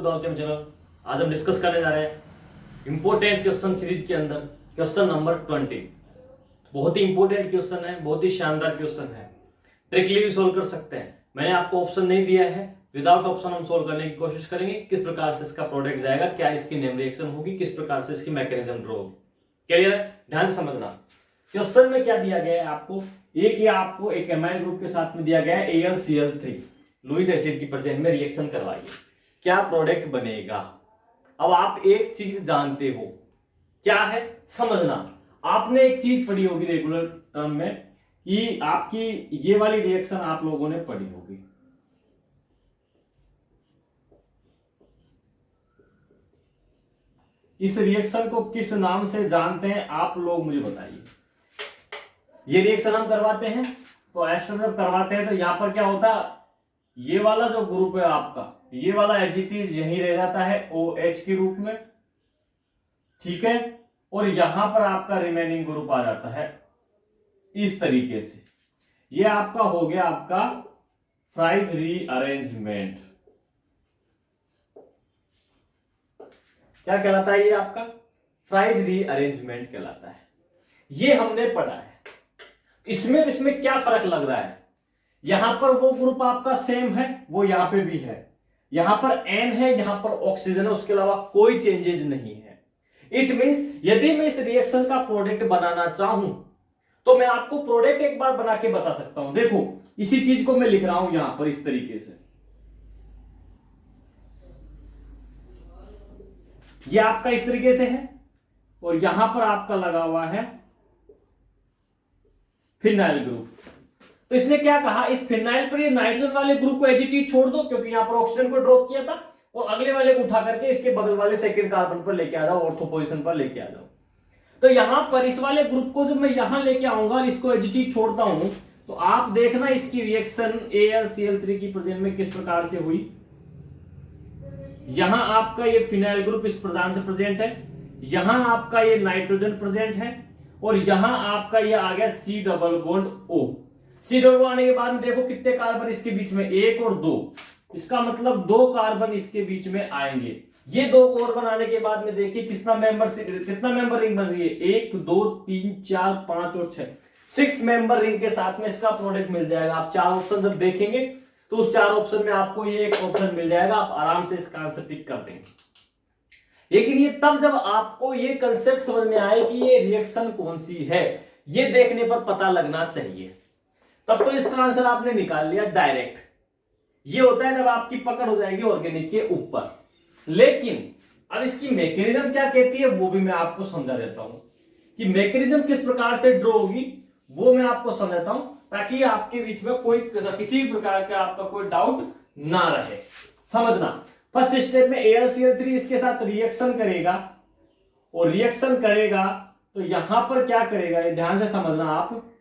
Gautam channel. आज हम discuss करने जा रहे हैं इंपोर्टेंट क्वेश्चन सीरीज के अंदर क्वेश्चन नंबर 20। बहुत ही इंपोर्टेंट क्वेश्चन है, बहुत ही शानदार क्वेश्चन है, ट्रिकली भी सोल्व कर सकते हैं। मैंने आपको ऑप्शन नहीं दिया है, विदाउट ऑप्शन हम सोल्व करने की कोशिश करेंगे। किस प्रकार से इसका प्रोडक्ट जाएगा, क्या इसकी नेम रिएक्शन होगी, किस प्रकार से इसकी मैकेनिज्म ड्रॉ होगी। क्लियर है? ध्यान से समझना। क्वेश्चन में क्या दिया गया है आपको, आपको एक एमाइन ग्रुप के साथ में दिया गया है AlCl3, लुईस एसिड की प्रेजेंस में रिएक्शन करवाइए, क्या प्रोडक्ट बनेगा। अब आप एक चीज जानते हो, क्या है समझना। आपने एक चीज पढ़ी होगी रेगुलर टर्म में कि आपकी ये वाली रिएक्शन आप लोगों ने पढ़ी होगी। इस रिएक्शन को किस नाम से जानते हैं आप लोग मुझे बताइए। ये रिएक्शन हम करवाते हैं तो एस्टर जब करवाते हैं तो यहां पर क्या होता है, ये वाला जो ग्रुप है आपका, ये वाला एजिटीज यहीं रह जाता है OH के रूप में, ठीक है। और यहां पर आपका रिमेनिंग ग्रुप आ जाता है इस तरीके से। ये आपका हो गया आपका फ्राइज रीअरेंजमेंट। क्या कहलाता है ये आपका? फ्राइज रीअरेंजमेंट कहलाता है। ये हमने पढ़ा है। इसमें क्या फर्क लग रहा है, यहां पर वो ग्रुप आपका सेम है, वो यहां पे भी है, यहां पर N है, यहां पर ऑक्सीजन है, उसके अलावा कोई चेंजेस नहीं है। इट मींस यदि मैं इस रिएक्शन का प्रोडक्ट बनाना चाहूं तो मैं आपको प्रोडक्ट एक बार बना के बता सकता हूं। देखो इसी चीज को मैं लिख रहा हूं यहां पर इस तरीके से। ये आपका इस तरीके से है और यहां पर आपका लगा हुआ है फिनाइल ग्रुप। तो इसने क्या कहा, इस फिनाइल पर ये नाइट्रोजन वाले ग्रुप को एजिटी छोड़ दो क्योंकि यहां पर ऑक्सीजन को ड्रॉप किया था, और अगले वाले को उठा करके इसके बगल वाले सेकंड कार्बन पर लेके आ जाओ, ऑर्थो पोजीशन पर लेके आ जाओ। तो यहां पर इस वाले ग्रुप को जब मैं यहां लेके आऊंगा और इसको एजिटी छोड़ता हूं तो आप देखना इसकी रिएक्शन AlCl3 की प्रेजेंस में किस प्रकार से हुई। यहां आपका ये फिनाइल ग्रुप इस प्रकार से प्रेजेंट है, यहां आपका ये नाइट्रोजन प्रेजेंट है, और यहां आपका ये आ गया C double bond O। C double bond आने के बाद में देखो कितने कार्बन इसके बीच में, 1 और 2, इसका मतलब 2 कार्बन इसके बीच में आएंगे। ये 2 कार्बन आने के बाद में देखिए कितना मेंबर रिंग बन रही है, 1 2 3 4 5 और 6 मेंबर रिंग के साथ में इसका प्रोडक्ट मिल जाएगा। आप 4 ऑप्शन जब देखेंगे तो उस 4 ऑप्शन में आपको ये एक ऑप्शन मिल जाएगा, आप आराम से इसका आंसर टिक कर देंगे। लेकिन ये तब जब आपको ये कंसेप्ट समझ में आए कि ये रिएक्शन कौन सी है, ये देखने पर पता लगना चाहिए। तब तो इसका आंसर आपने निकाल लिया डायरेक्ट। ये होता है जब आपकी पकड़ हो जाएगी ऑर्गेनिक के ऊपर। लेकिन अब इसकी मैकेनिज्म क्या कहती है वो भी मैं आपको समझा देता हूं कि मैकेनिज्म किस प्रकार से ड्रॉ होगी, वो मैं आपको समझाता हूं ताकि आपके बीच में कोई किसी भी प्रकार का आपका कोई डाउट ना रहे। समझना, फर्स्ट स्टेप में AlCl3 इसके साथ रिएक्शन करेगा, और रिएक्शन करेगा तो यहां पर क्या करेगा, ये ध्यान से समझना आप।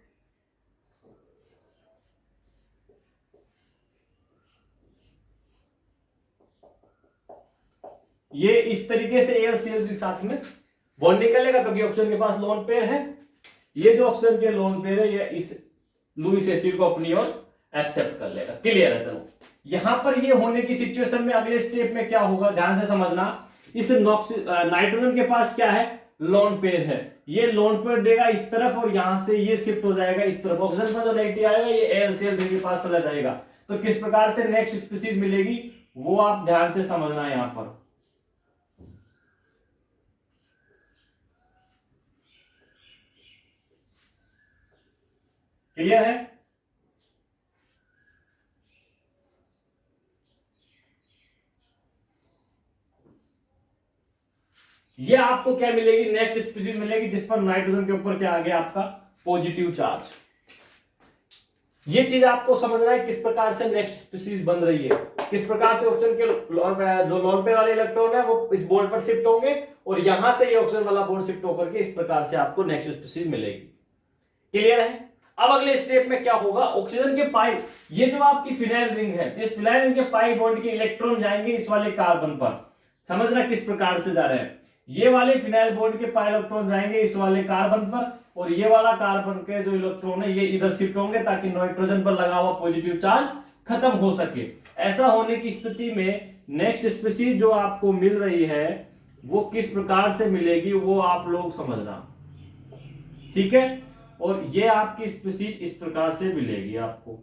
ये इस तरीके से AlCl3 के साथ में बॉन्ड निकलेगा क्योंकि ऑक्सीजन के पास लोन पेयर है। ये जो ऑक्सीजन के लोन पेयर है ये इस लुईस एसिड को अपनी ओर एक्सेप्ट कर लेगा। क्लियर है? चलो यहां पर ये होने की सिचुएशन में अगले स्टेप में क्या होगा, ध्यान से समझना। इस नाइट्रोजन के पास क्या है, लोन पेयर है, ये लोन पेयर देगा इस तरफ और यहां से ये शिफ्ट हो जाएगा इस तरफ। ऑक्सीजन पर जो नेगेटिव आएगा ये AlCl3 के पास चला जाएगा। तो किस प्रकार से नेक्स्ट स्पीशीज मिलेगी वो आप ध्यान से समझना। यहां पर क्लियर है? ये आपको क्या मिलेगी, नेक्स्ट स्पीशीज मिलेगी जिस पर नाइट्रोजन के ऊपर क्या आ गया आपका पॉजिटिव चार्ज। ये चीज आपको समझना है किस प्रकार से नेक्स्ट स्पीशीज बन रही है, किस प्रकार से ऑक्सीजन के जो लोन पेयर वाले इलेक्ट्रॉन है वो इस बॉन्ड पर शिफ्ट होंगे और यहां से ये ऑक्सीजन वाला बॉन्ड शिफ्ट होकर के इस प्रकार से आपको नेक्स्ट स्पीशीज मिलेगी। क्लियर है? अब अगले स्टेप में क्या होगा, ऑक्सीजन के पाई, ये जो आपकी फिनाइल रिंग है, इस फिनाइल रिंग के पाई बॉन्ड के इलेक्ट्रॉन जाएंगे इस वाले कार्बन पर। समझना किस प्रकार से जा रहे हैं, ये वाले फिनाइल बॉन्ड के पाई इलेक्ट्रॉन जाएंगे इस वाले कार्बन पर, और ये वाला कार्बन के जो इलेक्ट्रॉन है ये इधर शिफ्ट होंगे ताकि नाइट्रोजन पर लगा हुआ पॉजिटिव चार्ज खत्म हो सके। ऐसा होने की स्थिति में नेक्स्ट स्पीसीज जो आपको मिल रही है वो किस प्रकार से मिलेगी वो आप लोग समझना, ठीक है। और ये आपकी स्पीसीज इस प्रकार से मिलेगी आपको,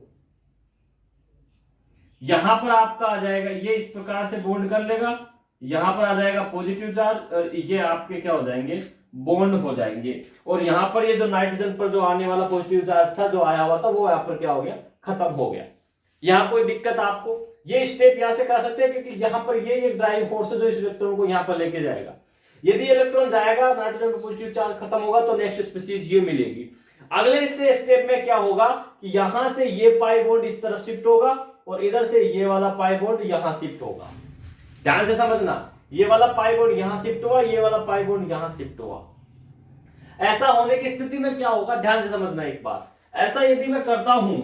यहां पर आपका आ जाएगा, ये इस प्रकार से बॉन्ड कर लेगा, यहां पर आ जाएगा पॉजिटिव चार्ज और ये आपके क्या हो जाएंगे, बॉन्ड हो जाएंगे। और यहां पर ये जो नाइट्रोजन पर जो आने वाला पॉजिटिव चार्ज था जो आया हुआ था वो यहां पर क्या हो गया, खत्म हो गया। यहां कोई दिक्कत आपको, ये स्टेप यहां से कर सकते हैं क्योंकि यहां पर ये एक ड्राइविंग फोर्स है जो इस इलेक्ट्रॉन को यहां पर लेके जाएगा। यदि इलेक्ट्रॉन जाएगा, नाइट्रोजन का पॉजिटिव चार्ज खत्म होगा तो नेक्स्ट स्पीसीज ये मिलेगी। अगले से स्टेप में क्या होगा कि यहां से ये पाई बॉन्ड इस तरफ शिफ्ट होगा और इधर से ये वाला पाई बॉन्ड यहां शिफ्ट होगा। ध्यान से समझना, ये वाला पाई बॉन्ड यहां शिफ्ट हुआ, ये वाला पाई बॉन्ड यहां शिफ्ट हुआ। ऐसा होने की स्थिति में क्या होगा, ध्यान से समझना एक बार। ऐसा यदि मैं करता हूं,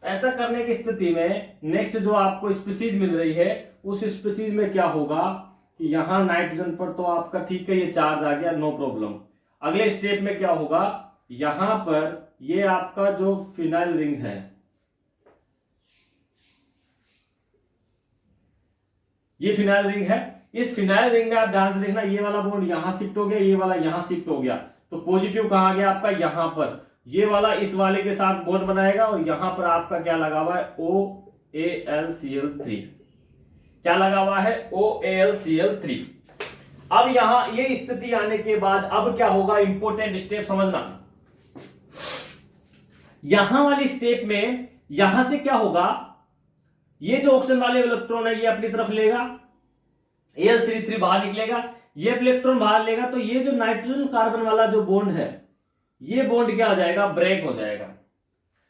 ऐसा करने की स्थिति में नेक्स्ट जो आपको स्पीसीज मिल रही है उस स्पीसीज में क्या होगा कि यहां नाइट्रोजन पर तो आपका ठीक है ये चार्ज आ गया, नो प्रॉब्लम। अगले स्टेप में क्या होगा, यहां पर ये आपका जो फिनाइल रिंग है, ये फिनाइल रिंग है, इस फिनाइल रिंग में आप ध्यान से देखना, ये वाला बॉन्ड यहां शिफ्ट हो गया, ये वाला यहां शिफ्ट हो गया, तो पॉजिटिव कहां गया आपका, यहां पर। ये वाला इस वाले के साथ बॉन्ड बनाएगा और यहां पर आपका क्या लगा हुआ है, OAlCl3, क्या लगा हुआ है, OAlCl3। अब यहां ये स्थिति आने के बाद अब क्या होगा, इंपॉर्टेंट स्टेप समझना। यहां वाली स्टेप में यहां से क्या होगा, ये जो ऑक्सीजन वाले इलेक्ट्रॉन है ये अपनी तरफ लेगा, Al3 बाहर निकलेगा, ये इलेक्ट्रॉन बाहर लेगा, तो ये जो नाइट्रोजन कार्बन वाला जो बॉन्ड है ये बॉन्ड क्या हो जाएगा, ब्रेक हो जाएगा।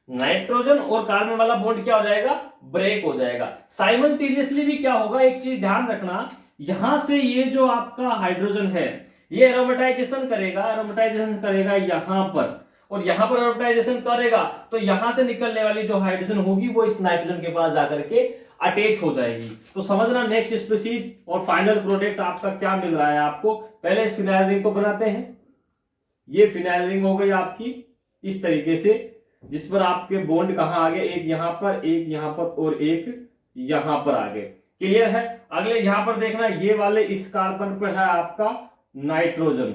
नाइट्रोजन और कार्बन वाला बॉन्ड क्या हो जाएगा, ब्रेक हो जाएगा। साइमल्टेनियसली भी क्या होगा, एक चीज ध्यान रखना, यहां से ये जो आपका हाइड्रोजन है ये एरोमेटाइजेशन करेगा यहां पर, और यहां पर एरोमेटाइजेशन करेगा तो यहां से निकलने वाली जो हाइड्रोजन होगी वो इस नाइट्रोजन के पास जाकर के अटैच हो जाएगी। तो समझना नेक्स्ट स्पीसीज और फाइनल प्रोडक्ट आपका क्या मिल रहा है आपको। पहले इस फिनाइल रिंग को बनाते हैं, ये फिनाइल रिंग हो गई आपकी इस तरीके से, जिस पर आपके बॉन्ड कहां आ गए, एक यहां पर, एक यहां पर और एक यहां पर आ गए। क्लियर है। अगले यहां पर देखना, ये वाले इस कार्बन पर है आपका नाइट्रोजन,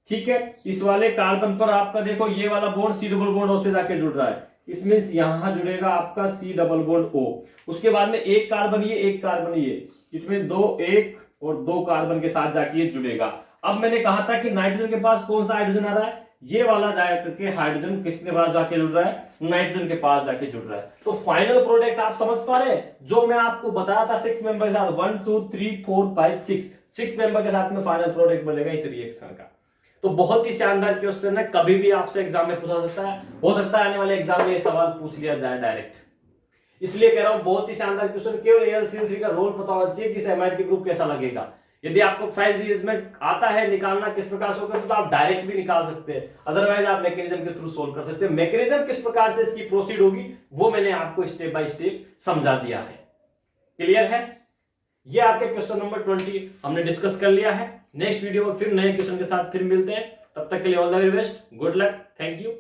ठीक है। इस वाले कार्बन पर आपका देखो ये वाला bond C double bond O से जाके जुड़ रहा है, इसमें यहां जुड़ेगा आपका C डबल बॉन्ड O। उसके बाद में एक कार्बन ये, एक कार्बन ये, इसमें दो, एक और दो कार्बन के साथ जाके ये जुड़ेगा। अब मैंने कहा था कि नाइट्रोजन के पास कौन सा हाइड्रोजन आ रहा है, ये वाला जाकर के हाइड्रोजन किसके पास जाके जुड़ रहा है, नाइट्रोजन के पास जाके जुड़ रहा है। तो फाइनल प्रोडक्ट आप समझ पा रहे हैं, जो मैं आपको बताया था 6 मेंबर के साथ, 1 2 3 4 5 6 मेंबर के साथ में फाइनल प्रोडक्ट बनेगा इस रिएक्शन का। तो बहुत ही शानदार क्वेश्चन है, कभी भी आपसे एग्जाम में पूछा सकता है, हो सकता है आने वाले एग्जाम में ये सवाल पूछ लिया जाए डायरेक्ट, इसलिए कह रहा हूं बहुत ही शानदार क्वेश्चन। केवल AlCl3 का रोल पता होना चाहिए कि एमाइड के ग्रुप कैसा लगेगा। यदि आपको फेज रीअरेंजमेंट आता है निकालना किस प्रकार से होगा तो आप डायरेक्ट भी निकाल सकते हैं, अदरवाइज आप मैकेनिज्म के थ्रू सोल्व कर सकते हैं। मैकेनिज्म किस प्रकार से इसकी प्रोसीड होगी वो मैंने आपको स्टेप बाय स्टेप समझा दिया है। क्लियर है। ये आपके क्वेश्चन नंबर 20 हमने डिस्कस कर लिया है। नेक्स्ट वीडियो में फिर नए क्वेश्चन के साथ फिर मिलते हैं, तब तक के लिए all the very best, good luck, thank you.